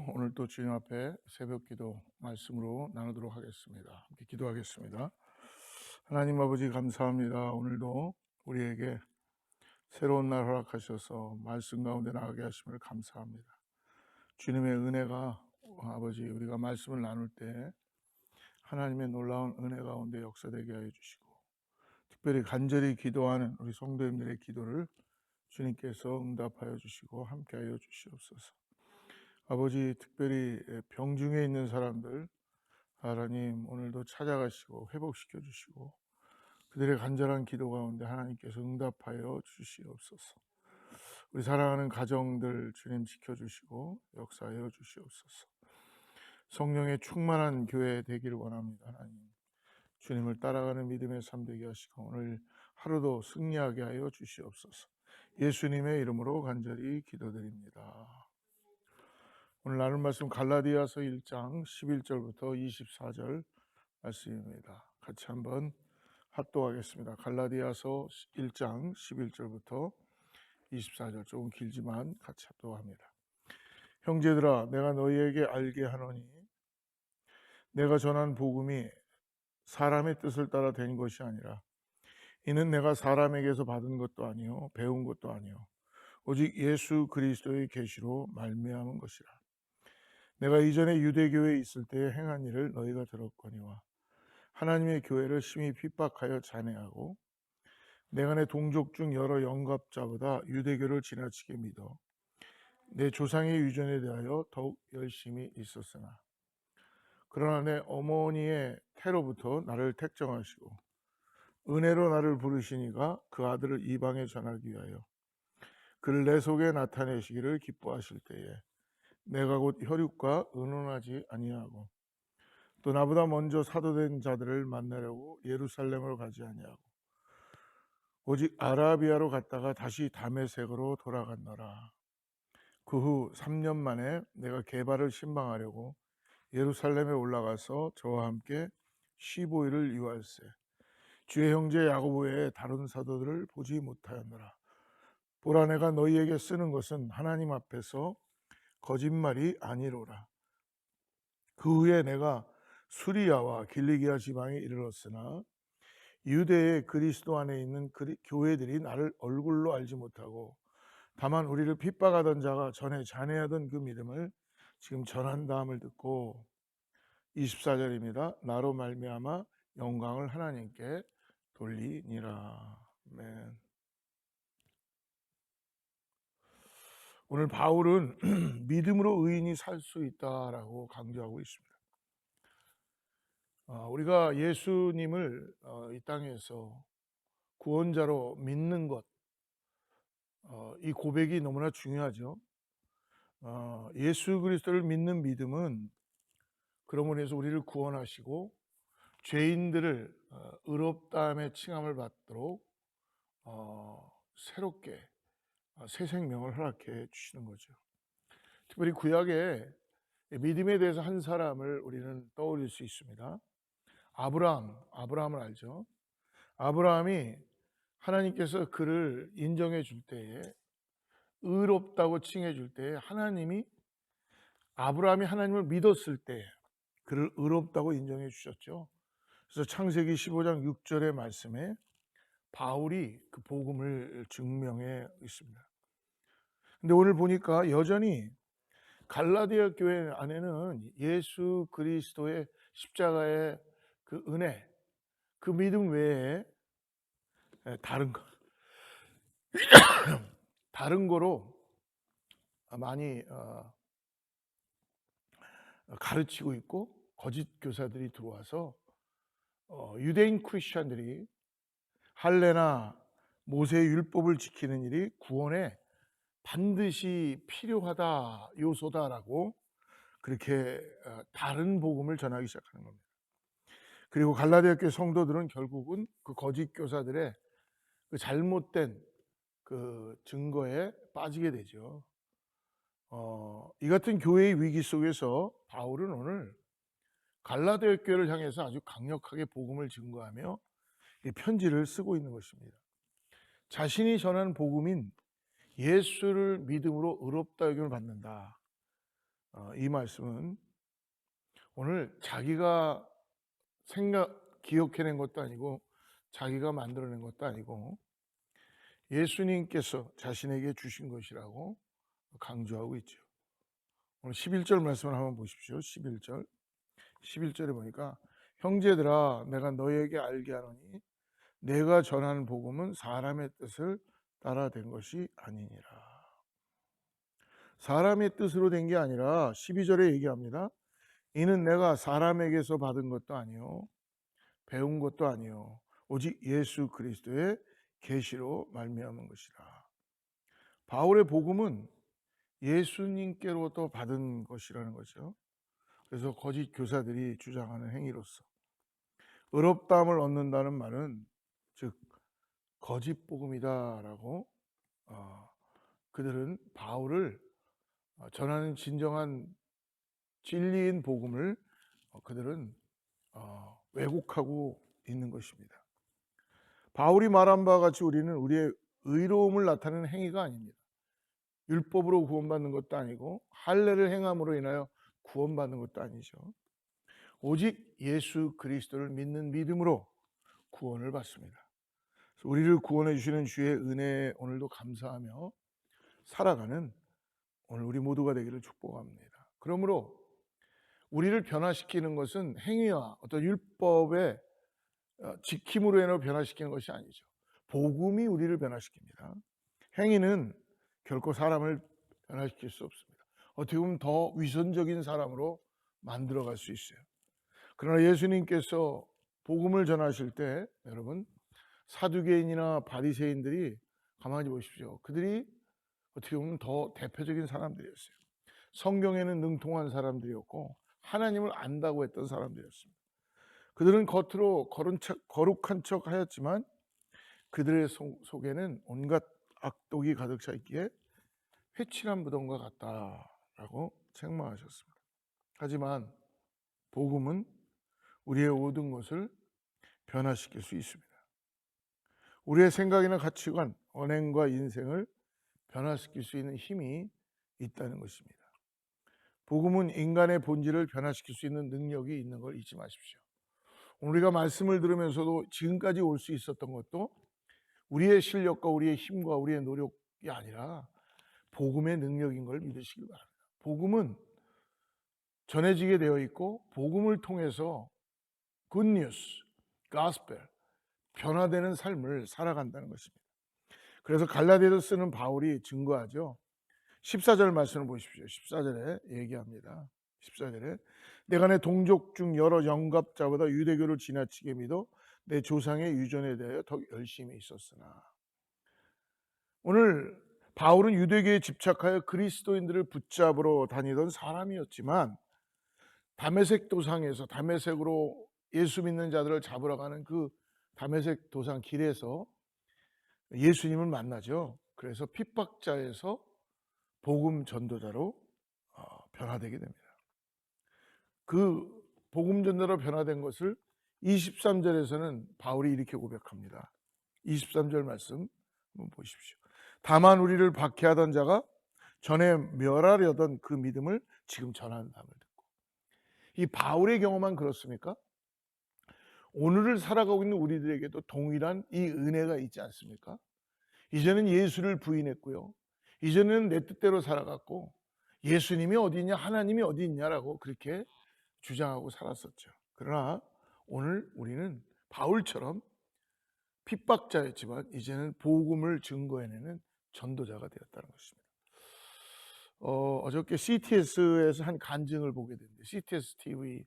주시고 오늘 또 주님 앞에 새벽 기도 말씀으로 나누도록 하겠습니다. 함께 기도하겠습니다. 하나님 아버지 감사합니다. 오늘도 우리에게 새로운 날 허락하셔서 말씀 가운데 나가게 하심을 감사합니다. 주님의 은혜가 아버지 우리가 말씀을 나눌 때 하나님의 놀라운 은혜 가운데 역사되게 하여 주시고 특별히 간절히 기도하는 우리 성도님들의 기도를 주님께서 응답하여 주시고 함께하여 주시옵소서. 아버지 특별히 병중에 있는 사람들 하나님 오늘도 찾아가시고 회복시켜 주시고 그들의 간절한 기도 가운데 하나님께서 응답하여 주시옵소서. 우리 사랑하는 가정들 주님 지켜주시고 역사하여 주시옵소서. 성령의 충만한 교회 되기를 원합니다. 하나님 주님을 따라가는 믿음의 삶 되게 하시고 오늘 하루도 승리하게 하여 주시옵소서. 예수님의 이름으로 간절히 기도드립니다. 오늘 나눌 말씀 갈라디아서 1장 11절부터 24절 말씀입니다. 같이 한번 합독하겠습니다. 갈라디아서 1장 11절부터 24절 조금 길지만 같이 합독합니다. 형제들아 내가 너희에게 알게 하노니 내가 전한 복음이 사람의 뜻을 따라 된 것이 아니라 이는 내가 사람에게서 받은 것도 아니요 배운 것도 아니요 오직 예수 그리스도의 계시로 말미암은 것이라. 내가 이전에 유대교회에 있을 때 행한 일을 너희가 들었거니와 하나님의 교회를 심히 핍박하여 잔해하고 내가 내 동족 중 여러 영갑자보다 유대교를 지나치게 믿어 내 조상의 유전에 대하여 더욱 열심히 있었으나 그러나 내 어머니의 태로부터 나를 택정하시고 은혜로 나를 부르시니가 그 아들을 이방에 전하기 위하여 그를 내 속에 나타내시기를 기뻐하실 때에 내가 곧 혈육과 의논하지 아니하고 또 나보다 먼저 사도된 자들을 만나려고 예루살렘으로 가지 아니하고 오직 아라비아로 갔다가 다시 다메섹으로 돌아갔노라. 그 후 3년 만에 내가 게바를 신방하려고 예루살렘에 올라가서 저와 함께 15일을 유할세 주의 형제 야고보 외에 다른 사도들을 보지 못하였노라. 보라 내가 너희에게 쓰는 것은 하나님 앞에서 거짓말이 아니로라. 그 후에 내가 수리아와 길리기아 지방에 이르렀으나 유대의 그리스도 안에 있는 교회들이 나를 얼굴로 알지 못하고 다만 우리를 핍박하던 자가 전에 잔해하던 그 믿음을 지금 전한다함을 듣고 24절입니다. 나로 말미암아 영광을 하나님께 돌리니라. 아멘. 오늘 바울은 믿음으로 의인이 살 수 있다라고 강조하고 있습니다. 우리가 예수님을 이 땅에서 구원자로 믿는 것, 이 고백이 너무나 중요하죠. 예수 그리스도를 믿는 믿음은 그러므로 해서 우리를 구원하시고 죄인들을 의롭다함의 칭함을 받도록 새롭게 새 생명을 허락해 주시는 거죠. 특별히 구약에 믿음에 대해서 한 사람을 우리는 떠올릴 수 있습니다. 아브라함을 알죠? 아브라함이 하나님께서 그를 인정해 줄 때에 의롭다고 칭해 줄 때에 아브라함이 하나님을 믿었을 때 그를 의롭다고 인정해 주셨죠. 그래서 창세기 15장 6절의 말씀에 바울이 그 복음을 증명해 있습니다. 근데 오늘 보니까 여전히 갈라디아 교회 안에는 예수 그리스도의 십자가의 그 은혜, 그 믿음 외에 다른 거, 다른 거로 많이 가르치고 있고 거짓 교사들이 들어와서 유대인 크리스천들이 할례나 모세의 율법을 지키는 일이 구원에 반드시 필요하다 요소다라고 그렇게 다른 복음을 전하기 시작하는 겁니다. 그리고 갈라디아 교회 성도들은 결국은 그 거짓 교사들의 그 잘못된 그 증거에 빠지게 되죠. 이 같은 교회의 위기 속에서 바울은 오늘 갈라디아 교회를 향해서 아주 강력하게 복음을 증거하며 이 편지를 쓰고 있는 것입니다. 자신이 전하는 복음인 예수를 믿음으로 의롭다 여김을 받는다. 이 말씀은 오늘 자기가 기억해낸 것도 아니고 자기가 만들어낸 것도 아니고 예수님께서 자신에게 주신 것이라고 강조하고 있죠. 오늘 11절 말씀을 한번 보십시오. 11절에 보니까 형제들아 내가 너희에게 알게 하노니 내가 전하는 복음은 사람의 뜻을 따라 된 것이 아니니라. 사람의 뜻으로 된 게 아니라 12절에 얘기합니다. 이는 내가 사람에게서 받은 것도 아니요 배운 것도 아니요 오직 예수 그리스도의 계시로 말미암은 것이라. 바울의 복음은 예수님께로부터 받은 것이라는 거죠. 그래서 거짓 교사들이 주장하는 행위로서 의롭다함을 얻는다는 말은 즉 거짓 복음이다라고 그들은 바울을 전하는 진정한 진리인 복음을 그들은 왜곡하고 있는 것입니다. 바울이 말한 바와 같이 우리는 우리의 의로움을 나타내는 행위가 아닙니다. 율법으로 구원받는 것도 아니고 할례를 행함으로 인하여 구원받는 것도 아니죠. 오직 예수 그리스도를 믿는 믿음으로 구원을 받습니다. 우리를 구원해 주시는 주의 은혜에 오늘도 감사하며 살아가는 오늘 우리 모두가 되기를 축복합니다. 그러므로 우리를 변화시키는 것은 행위와 어떤 율법의 지킴으로 인해 변화시키는 것이 아니죠. 복음이 우리를 변화시킵니다. 행위는 결코 사람을 변화시킬 수 없습니다. 어떻게 보면 더 위선적인 사람으로 만들어갈 수 있어요. 그러나 예수님께서 복음을 전하실 때 여러분 사두개인이나 바리새인들이 가만히 보십시오. 그들이 어떻게 보면 더 대표적인 사람들이었어요. 성경에는 능통한 사람들이었고 하나님을 안다고 했던 사람들이었습니다. 그들은 겉으로 거룩한 척 하였지만 그들의 속에는 온갖 악독이 가득 차 있기에 회칠한 무덤과 같다라고 책망하셨습니다. 하지만 복음은 우리의 모든 것을 변화시킬 수 있습니다. 우리의 생각이나 가치관, 언행과 인생을 변화시킬 수 있는 힘이 있다는 것입니다. 복음은 인간의 본질을 변화시킬 수 있는 능력이 있는 걸 잊지 마십시오. 우리가 말씀을 들으면서도 지금까지 올 수 있었던 것도 우리의 실력과 우리의 힘과 우리의 노력이 아니라 복음의 능력인 걸 믿으시기 바랍니다. 복음은 전해지게 되어 있고 복음을 통해서 굿뉴스, 가스펠, 변화되는 삶을 살아간다는 것입니다. 그래서 갈라디아서 쓰는 바울이 증거하죠. 14절 말씀을 보십시오. 14절에 얘기합니다. 14절에 내가 내 동족 중 여러 영갑자보다 유대교를 지나치게 믿어 내 조상의 유전에 대하여 더 열심히 있었으나. 오늘 바울은 유대교에 집착하여 그리스도인들을 붙잡으러 다니던 사람이었지만 다메섹 도상에서 다메섹으로 예수 믿는 자들을 잡으러 가는 그 다메섹 도상 길에서 예수님을 만나죠. 그래서 핍박자에서 복음 전도자로 변화되게 됩니다. 그 복음 전도자로 변화된 것을 23절에서는 바울이 이렇게 고백합니다. 23절 말씀 한번 보십시오. 다만 우리를 박해하던 자가 전에 멸하려던 그 믿음을 지금 전한다음을 듣고. 이 바울의 경험만 그렇습니까? 오늘을 살아가고 있는 우리들에게도 동일한 이 은혜가 있지 않습니까? 이제는 예수를 부인했고요. 이제는 내 뜻대로 살아갔고 예수님이 어디 있냐 하나님이 어디 있냐라고 그렇게 주장하고 살았었죠. 그러나 오늘 우리는 바울처럼 핍박자였지만 이제는 복음을 증거해내는 전도자가 되었다는 것입니다. 어저께 CTS에서 한 간증을 보게 됐는데 CTS TV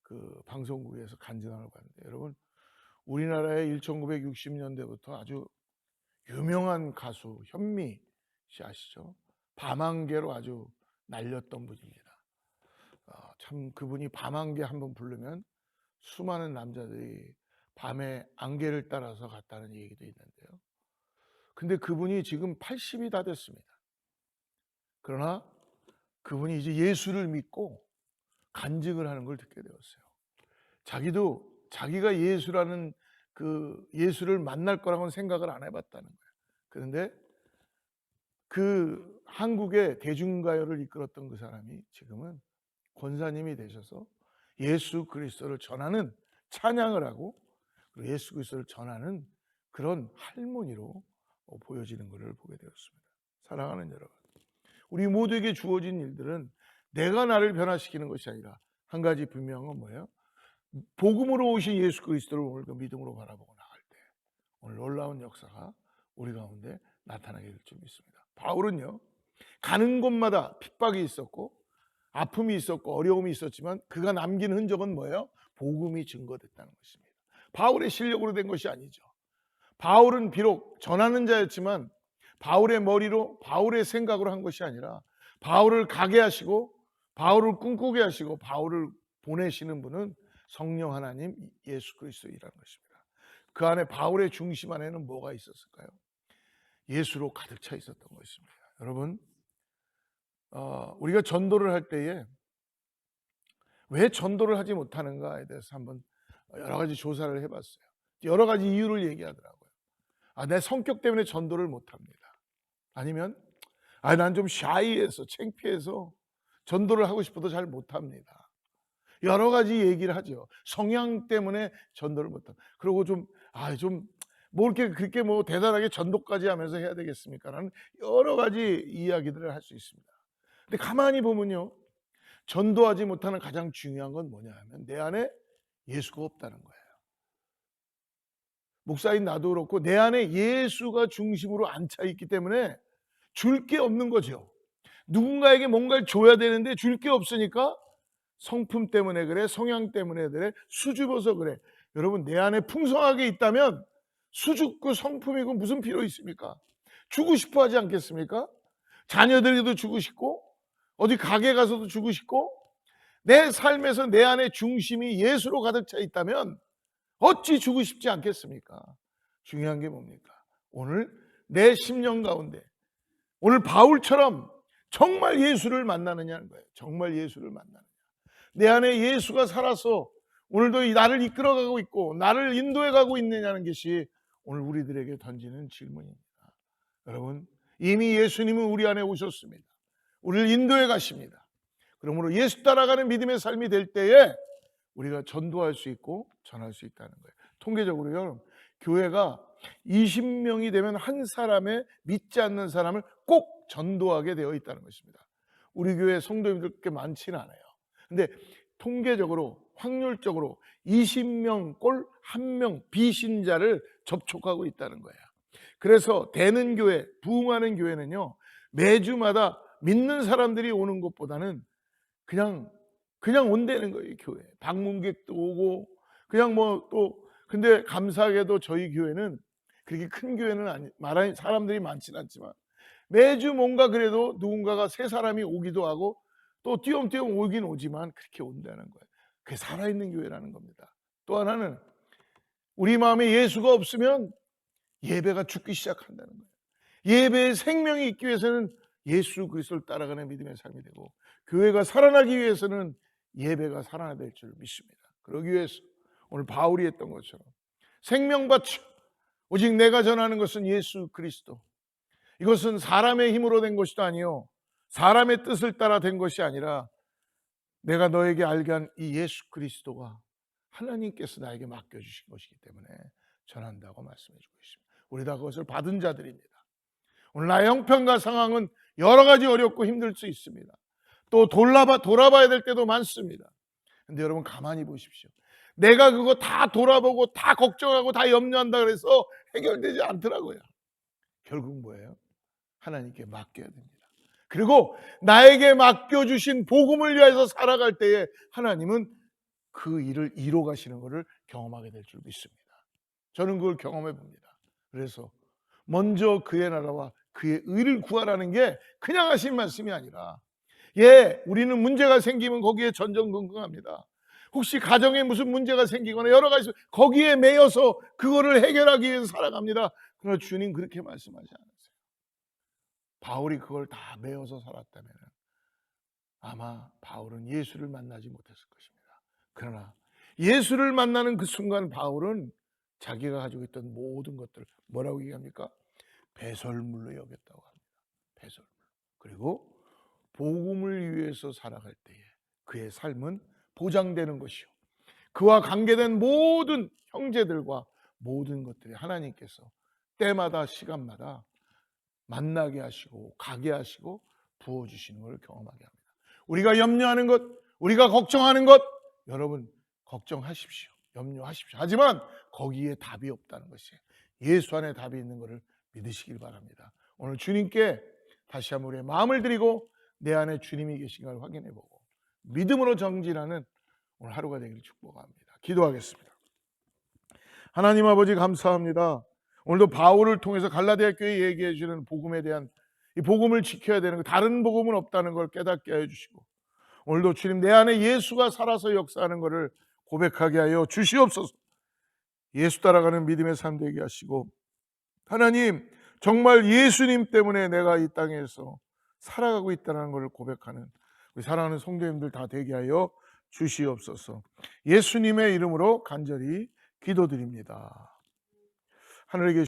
그 방송국에서 간증을 봤는데 여러분 우리나라의 1960년대부터 아주 유명한 가수 현미 씨 아시죠? 밤안개로 아주 날렸던 분입니다. 참 그분이 밤안개 한번 부르면 수많은 남자들이 밤에 안개를 따라서 갔다는 얘기도 있는데요. 근데 그분이 지금 80이 다 됐습니다. 그러나 그분이 이제 예수를 믿고 간증을 하는 걸 듣게 되었어요. 자기가 예수라는 그 예수를 만날 거라고는 생각을 안 해봤다는 거예요. 그런데 그 한국의 대중가요를 이끌었던 그 사람이 지금은 권사님이 되셔서 예수 그리스도를 전하는 찬양을 하고 예수 그리스도를 전하는 그런 할머니로 보여지는 것을 보게 되었습니다. 사랑하는 여러분, 우리 모두에게 주어진 일들은 내가 나를 변화시키는 것이 아니라 한 가지 분명한 건 뭐예요? 복음으로 오신 예수 그리스도를 오늘도 믿음으로 바라보고 나갈 때 오늘 놀라운 역사가 우리 가운데 나타나게 될 줄 믿습니다. 바울은요, 가는 곳마다 핍박이 있었고 아픔이 있었고 어려움이 있었지만 그가 남긴 흔적은 뭐예요? 복음이 증거됐다는 것입니다. 바울의 실력으로 된 것이 아니죠. 바울은 비록 전하는 자였지만 바울의 머리로 바울의 생각으로 한 것이 아니라 바울을 가게 하시고 바울을 꿈꾸게 하시고 바울을 보내시는 분은 성령 하나님 예수 그리스도이라는 것입니다. 그 안에 바울의 중심 안에는 뭐가 있었을까요? 예수로 가득 차 있었던 것입니다. 여러분, 우리가 전도를 할 때에 왜 전도를 하지 못하는가에 대해서 한번 여러 가지 조사를 해봤어요. 여러 가지 이유를 얘기하더라고요. 내 성격 때문에 전도를 못합니다. 아니면 난 좀 샤이해서 창피해서 전도를 하고 싶어도 잘 못합니다. 여러 가지 얘기를 하죠. 성향 때문에 전도를 못합니다. 그리고 뭐 이렇게 그렇게 뭐 대단하게 전도까지 하면서 해야 되겠습니까? 라는 여러 가지 이야기들을 할 수 있습니다. 근데 가만히 보면요, 전도하지 못하는 가장 중요한 건 뭐냐 하면 내 안에 예수가 없다는 거예요. 목사인 나도 그렇고 내 안에 예수가 중심으로 앉혀 있기 때문에 줄 게 없는 거죠. 누군가에게 뭔가를 줘야 되는데 줄 게 없으니까 성품 때문에 그래, 성향 때문에 그래, 수줍어서 그래. 여러분, 내 안에 풍성하게 있다면 수줍고 성품이고 무슨 필요 있습니까? 주고 싶어 하지 않겠습니까? 자녀들에게도 주고 싶고 어디 가게 가서도 주고 싶고 내 삶에서 내 안에 중심이 예수로 가득 차 있다면 어찌 주고 싶지 않겠습니까? 중요한 게 뭡니까? 오늘 내 심령 가운데 오늘 바울처럼 정말 예수를 만나느냐는 거예요. 정말 예수를 만나느냐. 내 안에 예수가 살아서 오늘도 나를 이끌어가고 있고 나를 인도해가고 있느냐는 것이 오늘 우리들에게 던지는 질문입니다. 여러분, 이미 예수님은 우리 안에 오셨습니다. 우리를 인도해 가십니다. 그러므로 예수 따라가는 믿음의 삶이 될 때에 우리가 전도할 수 있고 전할 수 있다는 거예요. 통계적으로요, 교회가 20명이 되면 한 사람의 믿지 않는 사람을 꼭 전도하게 되어 있다는 것입니다. 우리 교회 성도님들 그렇게 많지는 않아요. 근데 통계적으로 확률적으로 20명 꼴 1명 비신자를 접촉하고 있다는 거예요. 그래서 되는 교회, 부흥하는 교회는요, 매주마다 믿는 사람들이 오는 것보다는 그냥 온다는 거예요. 교회 방문객도 오고 그냥 근데 감사하게도 저희 교회는 그렇게 큰 교회는 말하는 사람들이 많지는 않지만 매주 뭔가 그래도 누군가가 새 사람이 오기도 하고 또 띄엄띄엄 오긴 오지만 그렇게 온다는 거예요. 그게 살아있는 교회라는 겁니다. 또 하나는 우리 마음에 예수가 없으면 예배가 죽기 시작한다는 거예요. 예배의 생명이 있기 위해서는 예수 그리스도를 따라가는 믿음의 삶이 되고 교회가 살아나기 위해서는 예배가 살아나야 될 줄 믿습니다. 그러기 위해서 오늘 바울이 했던 것처럼 생명바쳐 오직 내가 전하는 것은 예수 그리스도, 이것은 사람의 힘으로 된 것이 아니요 사람의 뜻을 따라 된 것이 아니라 내가 너에게 알게 한 이 예수 그리스도가 하나님께서 나에게 맡겨주신 것이기 때문에 전한다고 말씀해 주고 있습니다. 우리 다 그것을 받은 자들입니다. 오늘 나의 형편과 상황은 여러 가지 어렵고 힘들 수 있습니다. 또 돌아봐야 될 때도 많습니다. 근데 여러분 가만히 보십시오. 내가 그거 다 돌아보고 다 걱정하고 다 염려한다 그래서 해결되지 않더라고요. 결국 뭐예요? 하나님께 맡겨야 됩니다. 그리고 나에게 맡겨주신 복음을 위해서 살아갈 때에 하나님은 그 일을 이뤄 가시는 것을 경험하게 될 줄 믿습니다. 저는 그걸 경험해 봅니다. 그래서 먼저 그의 나라와 그의 의를 구하라는 게 그냥 하신 말씀이 아니라 우리는 문제가 생기면 거기에 전전긍긍합니다. 혹시 가정에 무슨 문제가 생기거나 여러 가지 거기에 매여서 그거를 해결하기 위해서 살아갑니다. 그러나 주님 그렇게 말씀하지 않으세요. 바울이 그걸 다 매여서 살았다면 아마 바울은 예수를 만나지 못했을 것입니다. 그러나 예수를 만나는 그 순간 바울은 자기가 가지고 있던 모든 것들을 뭐라고 얘기합니까? 배설물로 여겼다고 합니다. 배설물. 그리고 복음을 위해서 살아갈 때에 그의 삶은 보장되는 것이요, 그와 관계된 모든 형제들과 모든 것들이 하나님께서 때마다 시간마다 만나게 하시고 가게 하시고 부어주시는 것을 경험하게 합니다. 우리가 염려하는 것, 우리가 걱정하는 것, 여러분 걱정하십시오. 염려하십시오. 하지만 거기에 답이 없다는 것이, 예수 안에 답이 있는 것을 믿으시길 바랍니다. 오늘 주님께 다시 한번 우리의 마음을 드리고 내 안에 주님이 계신 걸 확인해보고 믿음으로 정진하는 오늘 하루가 되기를 축복합니다. 기도하겠습니다. 하나님 아버지 감사합니다. 오늘도 바울을 통해서 갈라디아 교회에 얘기해 주는 복음에 대한, 이 복음을 지켜야 되는 것, 다른 복음은 없다는 걸 깨닫게 해주시고, 오늘도 주님 내 안에 예수가 살아서 역사하는 것을 고백하게 하여 주시옵소서. 예수 따라가는 믿음의 삶 되게 하시고, 하나님 정말 예수님 때문에 내가 이 땅에서 살아가고 있다는 것을 고백하는 우리 사랑하는 성도님들 다 되게 하여 주시옵소서. 예수님의 이름으로 간절히 기도드립니다. 하늘에 계신